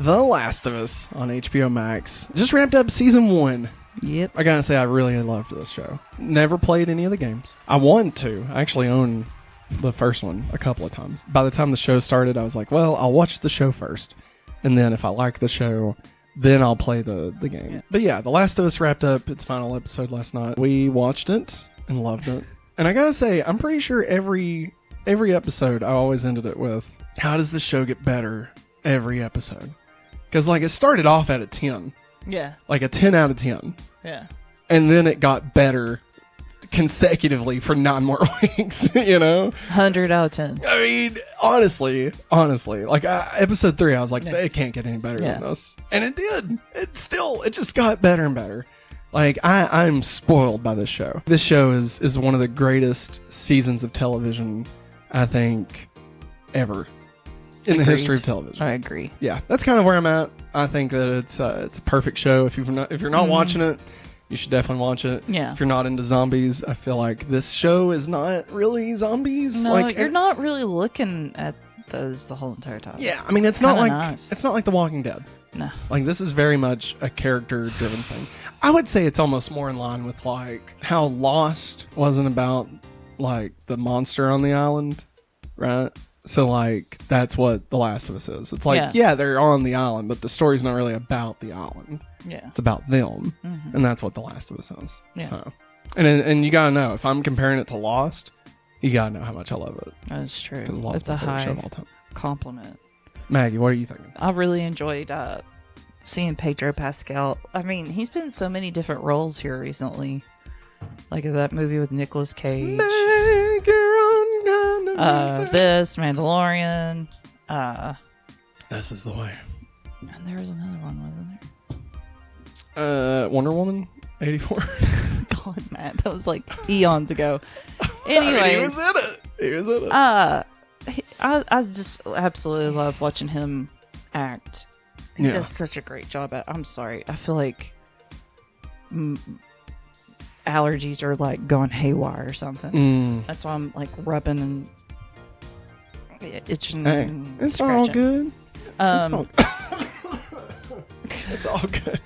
The Last of Us on HBO Max. Just wrapped up season 1. Yep. I gotta say, I really loved this show. Never played any of the games. I wanted to. I actually own the first one a couple of times. By the time the show started, I was like, well, I'll watch the show first. And then if I like the show, then I'll play the game. Yeah. But yeah, The Last of Us wrapped up its final episode last night. We watched it and loved it. And I gotta say, I'm pretty sure every episode, I always ended it with, how does the show get better every episode? Because, like, it started off at a 10. Yeah. Like a 10 out of 10. Yeah. And then it got better consecutively for 9 more weeks, you know? 100 out of 10. I mean, honestly, like episode 3, I was like, it can't get any better than this. And it did. It just got better and better. Like, I'm spoiled by this show. This show is one of the greatest seasons of television, I think, ever. In the history of television. I agree. Yeah, that's kind of where I'm at. I think that it's a perfect show. If you're not watching it, you should definitely watch it. Yeah. If you're not into zombies, I feel like this show is not really zombies. No, like, you're not really looking at those the whole entire time. Yeah, I mean, it's not like nice. It's not like The Walking Dead. No. Like, this is very much a character-driven thing. I would say it's almost more in line with, like, how Lost wasn't about, like, the monster on the island, right? So, like, that's what The Last of Us is. It's like, yeah, they're on the island, but the story's not really about the island. Yeah. It's about them. Mm-hmm. And that's what The Last of Us is. Yeah. So, and you gotta know, if I'm comparing it to Lost, you gotta know how much I love it. That's true. It's a high compliment. Maggie, what are you thinking? I really enjoyed seeing Pedro Pascal. I mean, he's been in so many different roles here recently. Like that movie with Nicolas Cage. Make your own kind of this, Mandalorian. This is the way. And there was another one, wasn't there? Wonder Woman 84. God, Matt, that was like eons ago. Anyways, he was in it. I just absolutely love watching him act. He does such a great job at it. I'm sorry. I feel like allergies are like going haywire or something. That's why I'm like rubbing and itching and it's scratching. all good. It's all good.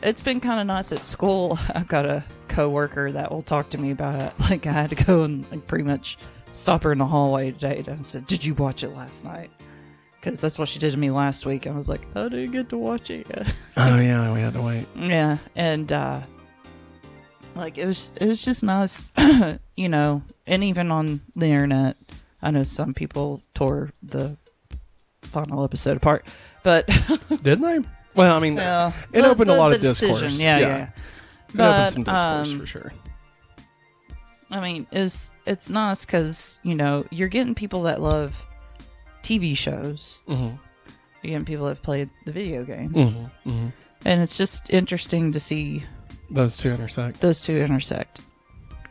It's been kind of nice at school. I've got a coworker that will talk to me about it. Like, I had to go and like pretty much stop her in the hallway today and said, "Did you watch it last night?" Because that's what she did to me last week. I was like, "I didn't get to watch it yet." Oh yeah, we had to wait. Yeah, and like it was just nice, you know. And even on the internet, I know some people tore the final episode apart, but didn't they? Well, I mean, it opened a lot of discourse. Yeah. It opened some discourse for sure. I mean, it's nice because, you know, you're getting people that love TV shows. Mm-hmm. You're getting people that played the video game. Mm-hmm. Mm-hmm. And it's just interesting to see those two intersect.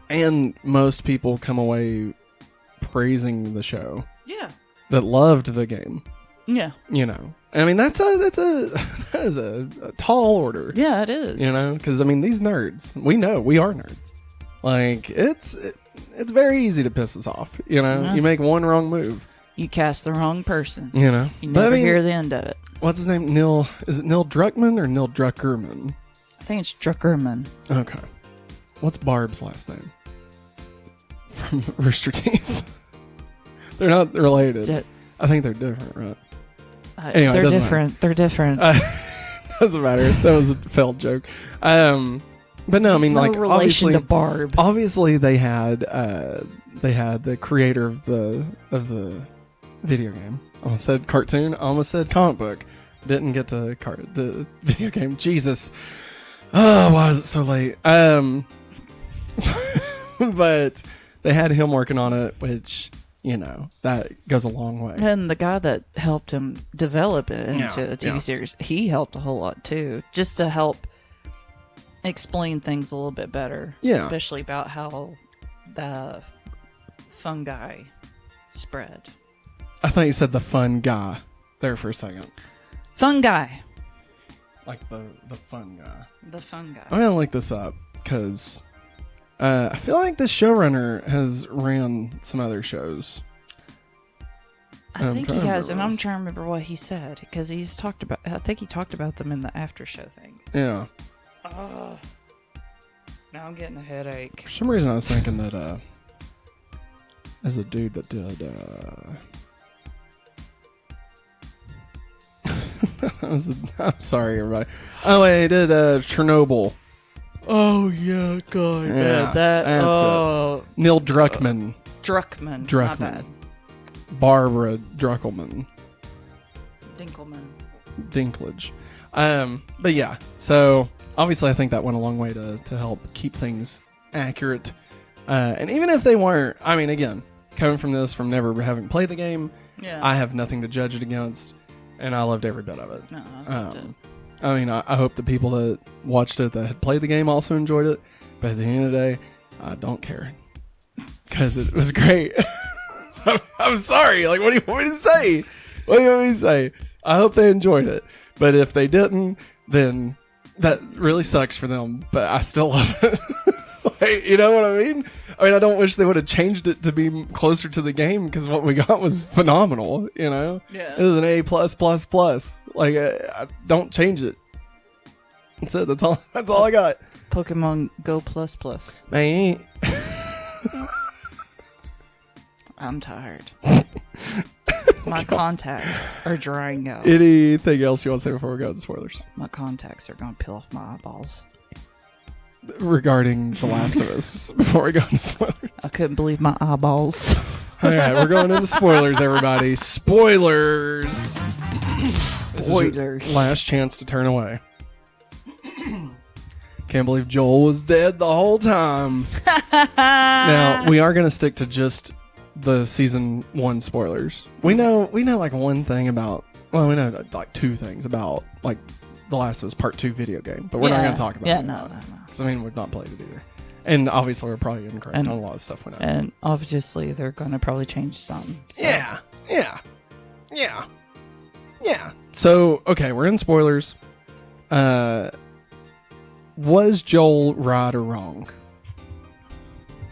And most people come away praising the show. Yeah. That loved the game. Yeah. You know. I mean, that is a tall order. Yeah, it is. You know, because I mean, these nerds, we know we are nerds. Like, it's very easy to piss us off. You know, you make one wrong move, you cast the wrong person. You know, you never hear the end of it. What's his name? Is it Neil Druckmann or Neil Druckerman? I think it's Druckerman. Okay. What's Barb's last name? From Rooster Teeth. They're not related. I think they're different, right? Anyway, they're different. Matter. They're different. Doesn't matter. That was a failed joke. But no, I mean, like, relation to Barb. Obviously, they had the creator of the video game. I almost said cartoon. I almost said comic book. Didn't get to the video game. Jesus. Oh, why is it so late? But they had him working on it, which, you know, that goes a long way. And the guy that helped him develop it into a TV series, he helped a whole lot too, just to help explain things a little bit better. Yeah. Especially about how the fungi spread. I thought you said the fun guy there for a second. Fungi. Like the fun guy. The fun guy. I'm going to look this up because I feel like this showrunner has ran some other shows. I think he trying to has, and remember. I'm trying to remember what he said because he's talked about. I think he talked about them in the after show thing. Yeah. Now I'm getting a headache. For some reason, I was thinking that as a dude that did. I'm sorry, everybody. Oh, wait, he did Chernobyl. Oh yeah, God, Yeah, that. that's Oh, Neil Druckmann. Druckmann. Druckmann. Not bad. Barbara Druckelman. Dinkelman. Dinklage. But yeah, so obviously I think that went a long way to help keep things accurate. And even if they weren't, I mean, again, coming from this, from never having played the game, Yeah. I have nothing to judge it against, and I loved every bit of it. No, I loved it. I mean, I hope the people that watched it that had played the game also enjoyed it, but at the end of the day, I don't care. Because it was great. So, I'm sorry. Like, what do you want me to say? What do you want me to say? I hope they enjoyed it. But if they didn't, then that really sucks for them. But I still love it. Like, you know what I mean? I mean, I don't wish they would have changed it to be closer to the game because what we got was phenomenal, you know? Yeah. It was an A+++. Like, I don't change it. That's it. That's all I got. Pokemon Go Plus Plus. Man, I'm tired. My contacts are drying out. anything else you want to say before we go to spoilers? My contacts are going to peel off my eyeballs. Regarding The Last of Us, before we go into spoilers. I couldn't believe my eyeballs. All right, we're going into spoilers, everybody. Spoilers! This is your Spoilers. last chance to turn away. Can't believe Joel was dead the whole time. Now, we are going to stick to just the season 1 spoilers. We know like one thing about, well, we know like 2 things about like The Last of Us Part 2 video game, but we're not going to talk about it. Yeah, no. Because I mean, we've not played it either. And obviously, we're probably incorrect on a lot of stuff we know. And obviously, they're going to probably change some. So. Yeah. So, okay, we're in spoilers. Was Joel right or wrong?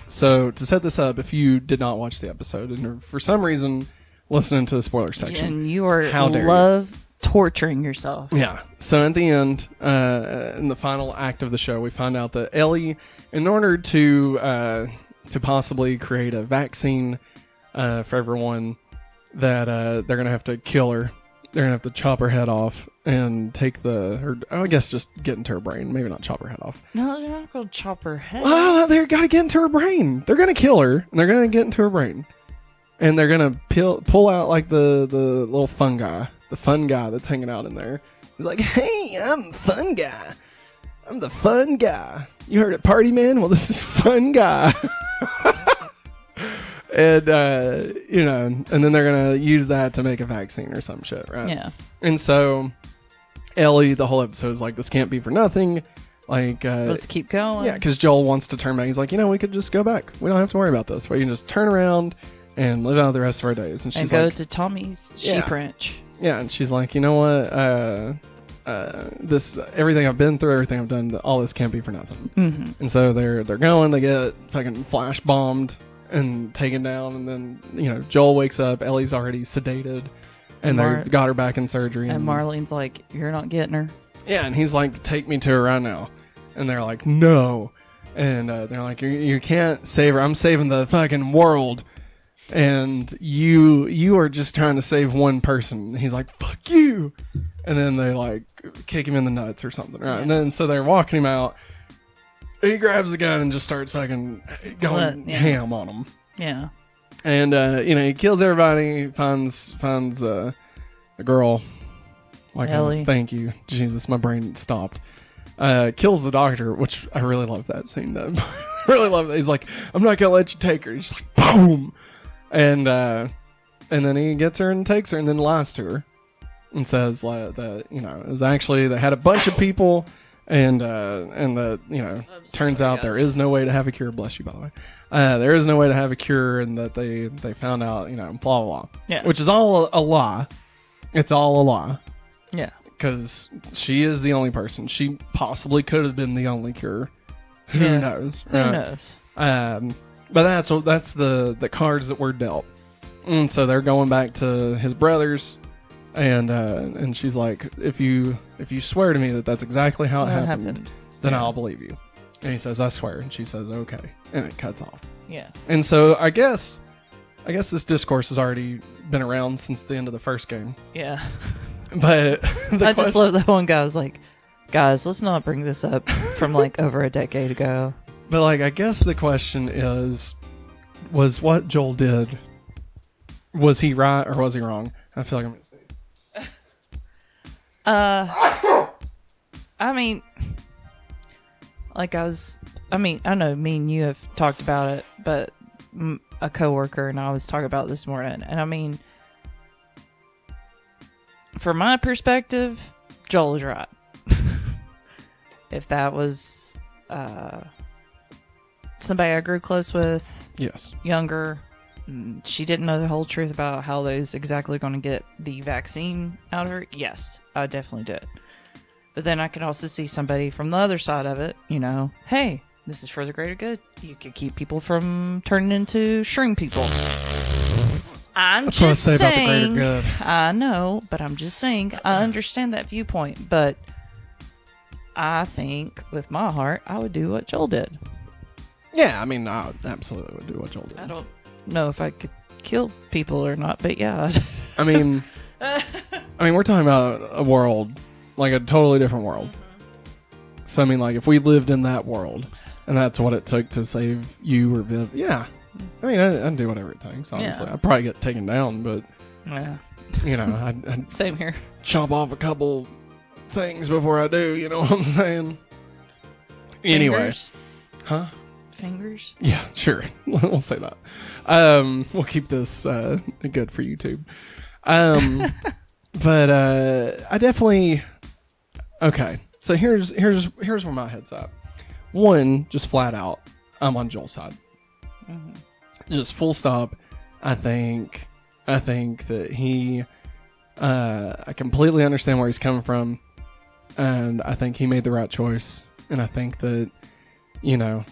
So, to set this up, if you did not watch the episode and are for some reason listening to the spoiler section, And you are how dare love torturing yourself. yeah. So at the end, in the final act of the show, we find out that Ellie, in order to possibly create a vaccine for everyone, that they're gonna have to kill her. They're gonna have to chop her head off and take I guess just get into her brain. Maybe not chop her head off. No, they're not going to chop her head. Well, they're gotta get into her brain. They're gonna kill her, and they're gonna get into her brain, and they're gonna pull out like the little fungi. The fun guy that's hanging out in there. He's like, hey, I'm fun guy. I'm the fun guy. You heard it, party man? Well, this is fun guy. And, and then they're going to use that to make a vaccine or some shit, right? Yeah. And so Ellie, the whole episode is like, this can't be for nothing. Like, Let's keep going. yeah, because Joel wants to turn back. He's like, we could just go back. We don't have to worry about this. We can just turn around and live out the rest of our days. And she's And go like, to Tommy's sheep ranch. yeah, and she's like, you know what? This everything I've been through, everything I've done, all this can't be for nothing. Mm-hmm. And so they're going. They get fucking flash bombed and taken down. And then Joel wakes up. Ellie's already sedated, and they got her back in surgery. And Marlene's like, "You're not getting her." Yeah, and he's like, "Take me to her right now." And they're like, "No." And they're like, "You can't save her. I'm saving the fucking world." And you are just trying to save one person. And he's like, fuck you. And then they like kick him in the nuts or something, right? Yeah. And then so they're walking him out. He grabs the gun and just starts fucking going ham on him. Yeah. And he kills everybody. Finds the girl. Like, Ellie. Thank you, Jesus. My brain stopped. Kills the doctor, which I really love that scene. Though. I really love that. He's like, I'm not gonna let you take her. He's like, boom. And then he gets her and takes her and then lies to her and says that it was actually they had a bunch of people and that turns out there is no way to have a cure. Bless you, by the way. There is no way to have a cure, and that they found out blah blah blah. Yeah. Which is all a lie. It's all a lie. Yeah. Because she is the only person. She possibly could have been the only cure. Who knows? Who knows? But that's the cards that were dealt. And so they're going back to his brother's, and she's like, if you swear to me that that's exactly how it happened, then I'll believe you. And he says, I swear. And she says, okay. And it cuts off. Yeah. And so I guess this discourse has already been around since the end of the first game. Yeah. But I just love that one guy was like, guys, let's not bring this up from like over a decade ago. But like, I guess the question is, was what Joel did, was he right or was he wrong? I feel like I'm going to say. I mean, like I know me and you have talked about it, but a coworker and I was talking about it this morning, and I mean, from my perspective, Joel is right. If that was somebody I grew close with, Yes, younger, she didn't know the whole truth about how they was exactly going to get the vaccine out of her, yes, I definitely did. But then I can also see somebody from the other side of it, you know, hey, this is for the greater good. You could keep people from turning into shrink people. That's just saying, about the greater good. I know, but I'm just saying, I understand that viewpoint, but I think with my heart, I would do what Joel did. Yeah, I mean, I absolutely would do what Joel did. I don't know if I could kill people or not, but yeah. I mean, we're talking about a world, like a totally different world. So I mean, like, if we lived in that world, and that's what it took to save you or Viv, yeah. I mean, I'd do whatever it takes. Honestly, Yeah. I'd probably get taken down, but Yeah. you know, I'd Same here. chop off a couple things before I do. You know what I'm saying? Anyway, Fingers? huh? Fingers? Yeah, sure. We'll say that. We'll keep this good for YouTube. But I definitely. Okay, so here's where my head's at. One, just flat out, I'm on Joel's side. Mm-hmm. Just full stop. I think that he. I completely understand where he's coming from, and I think he made the right choice. And I think that, you know,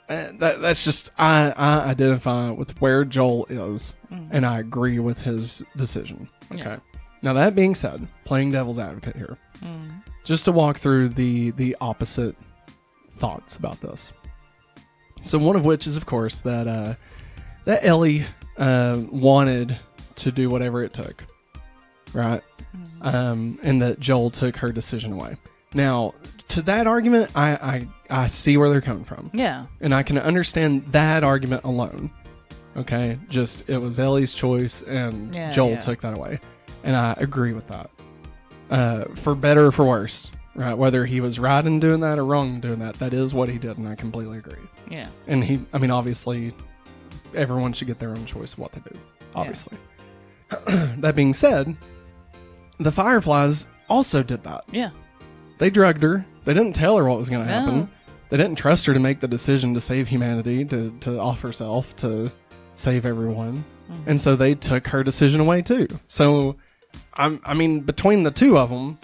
that's just I identify with where Joel is, and I agree with his decision. Okay. Yeah. Now that being said, playing devil's advocate here, just to walk through the opposite thoughts about this. So one of which is, of course, that Ellie wanted to do whatever it took, right? And that Joel took her decision away. Now, to that argument, I see where they're coming from. Yeah. And I can understand that argument alone. Okay? Just, it was Ellie's choice, and Joel took that away. And I agree with that. For better or for worse, right? Whether he was right in doing that or wrong in doing that, that is what he did, and I completely agree. Yeah. And obviously, everyone should get their own choice of what they do. Obviously. Yeah. That being said, the Fireflies also did that. Yeah. They drugged her. They didn't tell her what was going to happen. No. They didn't trust her to make the decision to save humanity, to off herself, to save everyone. And so they took her decision away too. So, I mean, between the two of them,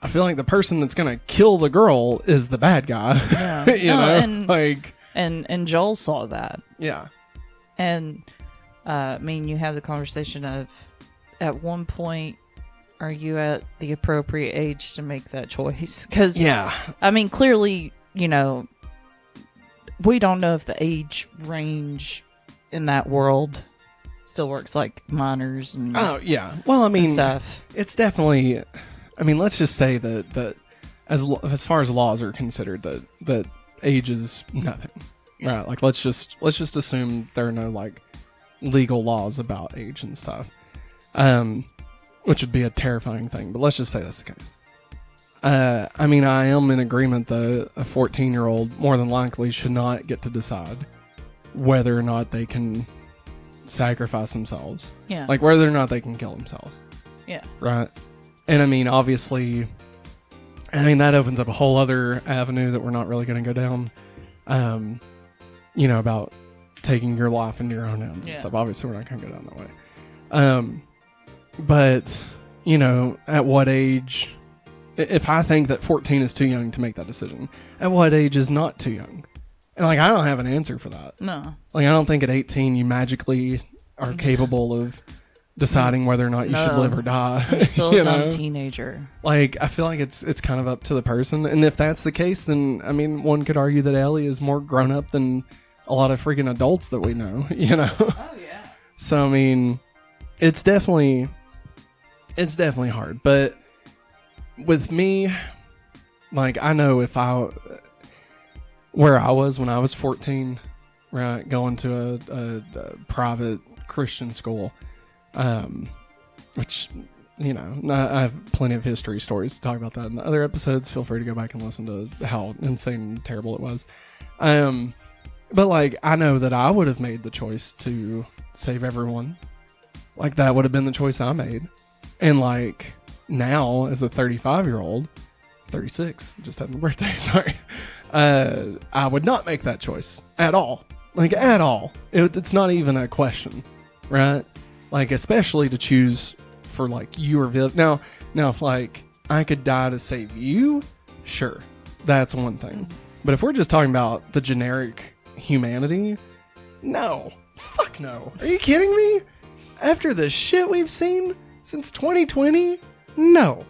I feel like the person that's going to kill the girl is the bad guy. Yeah. you know? And Joel saw that. Yeah. And, I mean, you have the conversation of, at one point, are you at the appropriate age to make that choice? Because, yeah. I mean, clearly, you know, we don't know if the age range in that world still works like minors and oh yeah. Well, I mean, stuff. It's definitely. I mean, let's just say that as far as laws are considered, that age is nothing, right? Like let's just assume there are no like legal laws about age and stuff, which would be a terrifying thing. But let's just say that's the case. I mean, I am in agreement that a 14-year-old more than likely should not get to decide whether or not they can sacrifice themselves. Yeah. Like whether or not they can kill themselves. Yeah. Right. And I mean, obviously, that opens up a whole other avenue that we're not really going to go down. You know, about taking your life into your own hands and stuff. Obviously, we're not going to go down that way. But, you know, at what age, if I think that 14 is too young to make that decision, at what age is not too young? And like, I don't have an answer for that. No. Like, I don't think at 18 you magically are capable of deciding whether or not you should No. live or die. You're still you a dumb know? teenager. Like, I feel like it's kind of up to the person. And if that's the case, then, I mean, one could argue that Ellie is more grown up than a lot of freaking adults that we know, you know? Oh, yeah. So, I mean, it's definitely hard. But with me, like, I know where I was when I was 14, right, going to a private Christian school, which, you know, I have plenty of history stories to talk about that in the other episodes. Feel free to go back and listen to how insane and terrible it was. But, like, I know that I would have made the choice to save everyone. Like, that would have been the choice I made. And, like, now, as a 35-year-old, 36, just had my birthday, sorry, I would not make that choice at all. Like, at all. It's not even a question, right? Like, especially to choose for, like, your Now, if, like, I could die to save you, sure, that's one thing. But if we're just talking about the generic humanity, no. Fuck no. Are you kidding me? After the shit we've seen since 2020? No.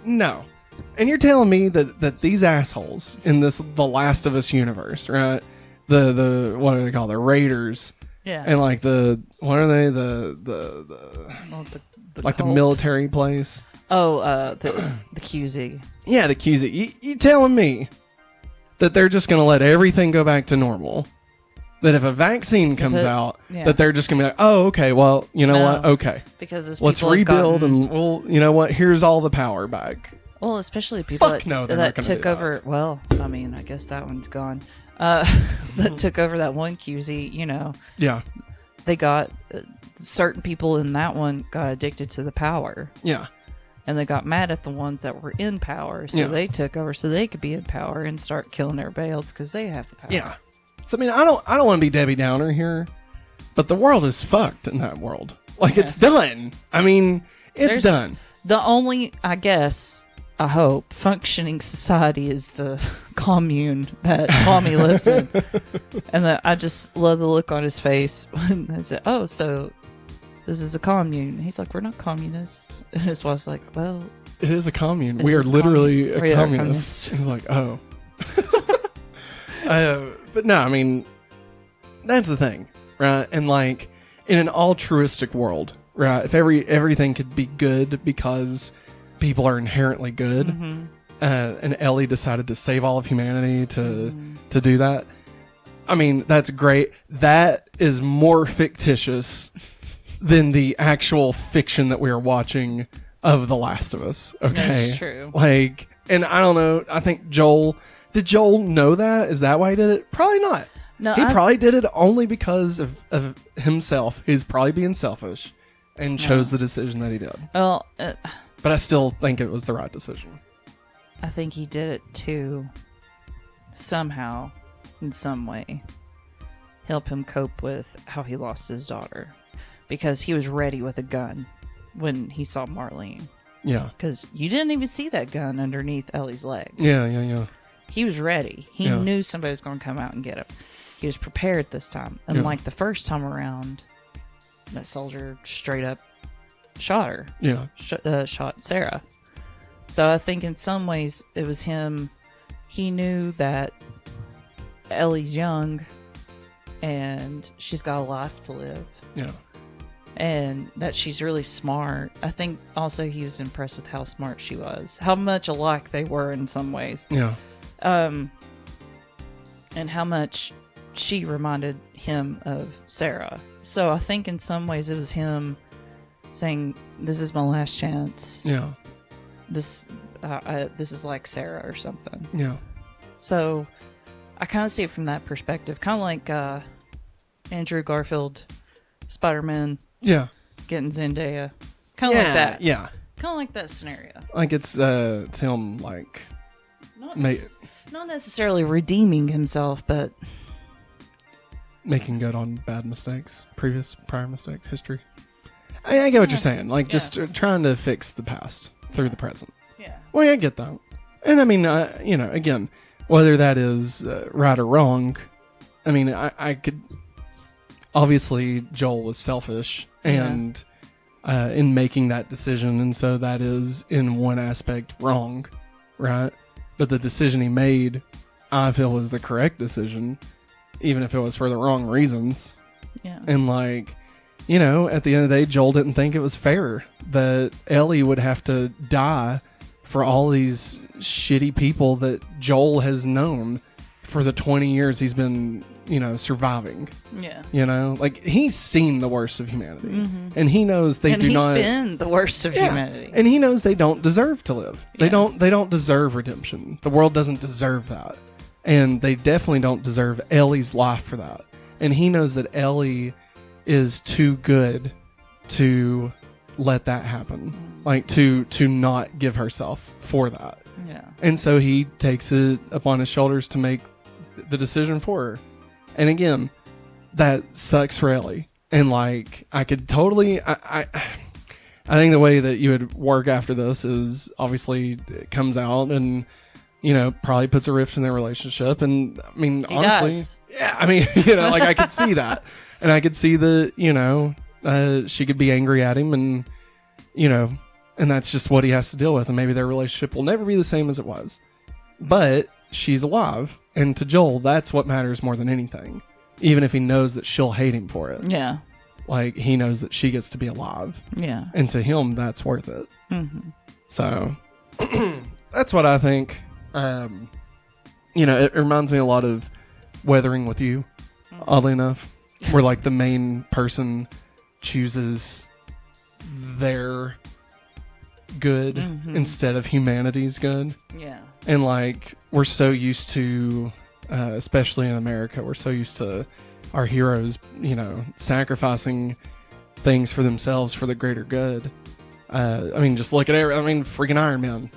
And you're telling me that these assholes in this The Last of Us universe, right? The what are they called? The Raiders. Yeah. And like what are they? Well, the like cult. the military place. Oh, the QZ. Yeah, the QZ. You telling me that they're just going to let everything go back to normal? That if a vaccine comes out, that they're just going to be like, oh, okay, well, you know what? Okay. Because let's rebuild and we'll, you know what? Here's all the power back. Well, especially people that took over. Well, I mean, I guess that one's gone. That took over that one QZ, you know. Yeah. They got certain people in that one got addicted to the power. Yeah. And they got mad at the ones that were in power, so they took over so they could be in power and start killing everybody else because they have the power. Yeah. So I mean, I don't want to be Debbie Downer here, but the world is fucked in that world. Like it's done. I mean, it's done. The only, I guess, I hope, functioning society is the commune that Tommy lives in. And I just love the look on his face when I said, oh, so this is a commune. He's like, we're not communists. And his wife's like, well, it is a commune. We are literally a communist. communist. He's like, oh. But no, I mean, that's the thing, right? And like, in an altruistic world, right? If everything could be good because people are inherently good, and Ellie decided to save all of humanity to do that, I mean, that's great. That is more fictitious than the actual fiction that we are watching of The Last of Us. Okay, that's true. Like, and I don't know. I think did Joel know that? Is that why he did it? Probably not. No, he probably did it only because of himself. He's probably being selfish and chose the decision that he did. Well, but I still think it was the right decision. I think he did it to somehow, in some way, help him cope with how he lost his daughter. Because he was ready with a gun when he saw Marlene. Yeah. Because you didn't even see that gun underneath Ellie's legs. Yeah. He was ready. He knew somebody was going to come out and get him. He was prepared this time. Unlike the first time around, that soldier straight up shot her. Yeah. Shot Sarah. So I think in some ways it was him. He knew that Ellie's young and she's got a life to live. Yeah. And that she's really smart. I think also he was impressed with how smart she was. How much alike they were in some ways. Yeah. And how much she reminded him of Sarah. So I think in some ways it was him saying, "This is my last chance. Yeah. This is like Sarah or something." Yeah. So I kind of see it from that perspective, kind of like Andrew Garfield, Spider-Man. Yeah. Getting Zendaya, kind of like that. Yeah. Kind of like that scenario. Like it's him like Not necessarily redeeming himself, but making good on bad mistakes, prior mistakes, history. I get what you're saying. Like just trying to fix the past through the present. Yeah. Well, yeah, I get that. And I mean, you know, again, whether that is right or wrong, I mean, I obviously Joel was selfish and in making that decision, and so that is in one aspect wrong, right? But the decision he made, I feel, was the correct decision, even if it was for the wrong reasons. Yeah. And like, you know, at the end of the day, Joel didn't think it was fair that Ellie would have to die for all these shitty people that Joel has known for the 20 years he's been, you know, surviving. Yeah. You know, like, he's seen the worst of humanity, and he knows they And do he's not. been the worst of humanity. And he knows they don't deserve to live. They Yeah. don't deserve redemption. The world doesn't deserve that. And they definitely don't deserve Ellie's life for that. And he knows that Ellie is too good to let that happen. Like, to not give herself for that. Yeah. And so he takes it upon his shoulders to make the decision for her. And again, that sucks for Ellie. And like, I could totally, I think the way that you would work after this is, obviously it comes out and, you know, probably puts a rift in their relationship. And I mean, He honestly, does. yeah, I mean, you know, like, I could see that. And I could see that, you know, she could be angry at him, and, you know, and that's just what he has to deal with. And maybe their relationship will never be the same as it was. But she's alive. And to Joel, that's what matters more than anything. Even if he knows that she'll hate him for it. Yeah. Like, he knows that she gets to be alive. Yeah. And to him, that's worth it. Mm-hmm. So, that's what I think. You know, it reminds me a lot of Weathering with You, oddly enough. Where, like, the main person chooses their good instead of humanity's good. Yeah. And like, we're so used to, especially in America, we're so used to our heroes, you know, sacrificing things for themselves for the greater good. I mean, just look at freaking Iron Man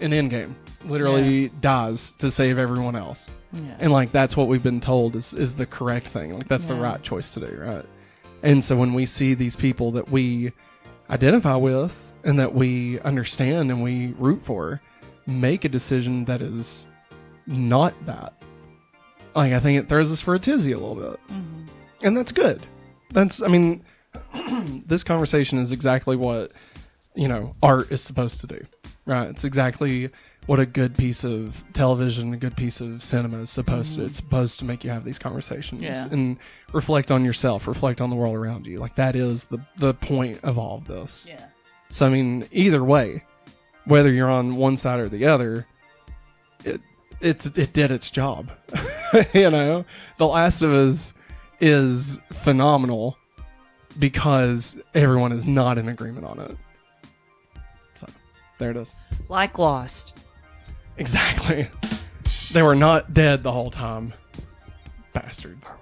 in Endgame literally dies to save everyone else. Yeah. And like, that's what we've been told is the correct thing. Like, that's the right choice to do, right? And so when we see these people that we identify with and that we understand and we root for make a decision that is not that, like, I think it throws us for a tizzy a little bit. And that's good. That's, I mean, this conversation is exactly what, you know, art is supposed to do, right? It's exactly what a good piece of television, a good piece of cinema is supposed to. It's supposed to make you have these conversations and reflect on yourself, reflect on the world around you. Like, that is the point of all of this. Yeah. So, I mean, either way, whether you're on one side or the other, it did its job. You know, The Last of Us is phenomenal because everyone is not in agreement on it. So, there it is. Like Lost. Exactly. They were not dead the whole time. Bastards.